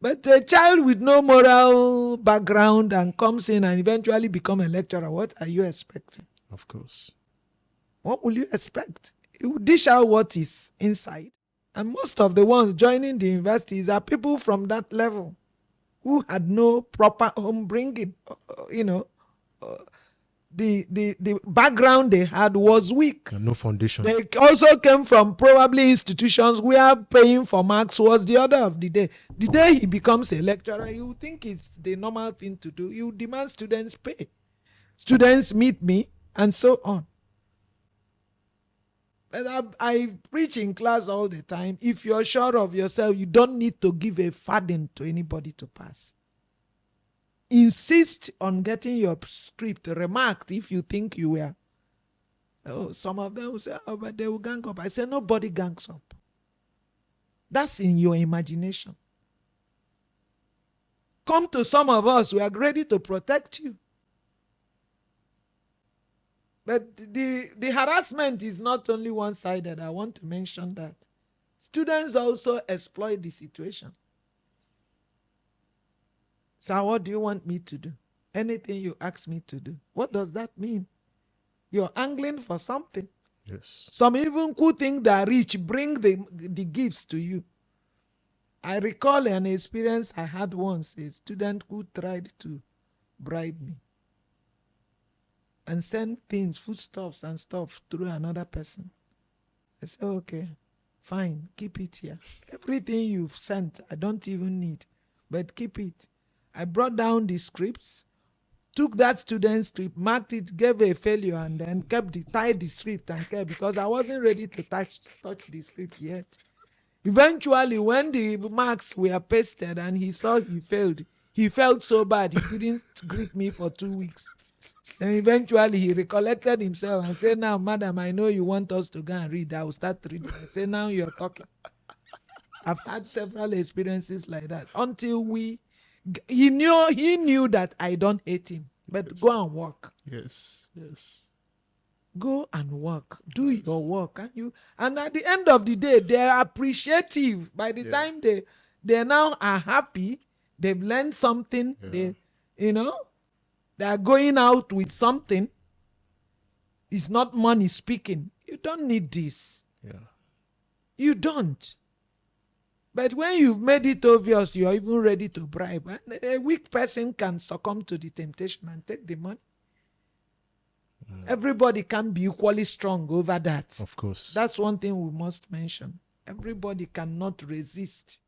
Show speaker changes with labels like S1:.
S1: But a child with no moral background and comes in and eventually become a lecturer, what are you expecting?
S2: Of course.
S1: What will you expect? You will dish out what is inside. And most of the ones joining the universities are people from that level who had no proper home bringing. The background they had was weak.
S2: And no foundation.
S1: They also came from probably institutions where paying for marks was the order of the day. The day he becomes a lecturer, you think it's the normal thing to do. You demand students pay. Students meet me, and so on. But I preach in class all the time. If you're sure of yourself, you don't need to give a fadem to anybody to pass. Insist on getting your script remarked if you think you were. Oh, some of them will say, oh, but they will gang up. I say, nobody gangs up. That's in your imagination. Come to some of us, we are ready to protect you. But the harassment is not only one-sided. I want to mention that. Students also exploit the situation. So what do you want me to do? Anything you ask me to do. What does that mean? You're angling for something.
S2: Yes.
S1: Some even who think they're rich bring the gifts to you. I recall an experience I had once, a student who tried to bribe me and send things, foodstuffs and stuff through another person. I said, okay, fine, keep it here. Everything you've sent, I don't even need, but keep it. I brought down the scripts, took that student's script, marked it, gave a failure, and then tied the script and kept, because I wasn't ready to touch the script yet. Eventually, when the marks were pasted and he saw he failed, he felt so bad he didn't greet me for 2 weeks. And eventually he recollected himself and said, now, madam, I know you want us to go and read. I will start reading. I said, now you're talking. I've had several experiences like that until he knew that I don't hate him. But yes. Go and work.
S2: Yes, yes.
S1: Go and work. Do your work. And at the end of the day, they're appreciative. By the time they now are happy, they've learned something. Yeah. They're going out with something. It's not money speaking. You don't need this.
S2: Yeah.
S1: You don't. But when you've made it obvious, you're even ready to bribe. And a weak person can succumb to the temptation and take the money. Everybody can be equally strong over that.
S2: Of course.
S1: That's one thing we must mention. Everybody cannot resist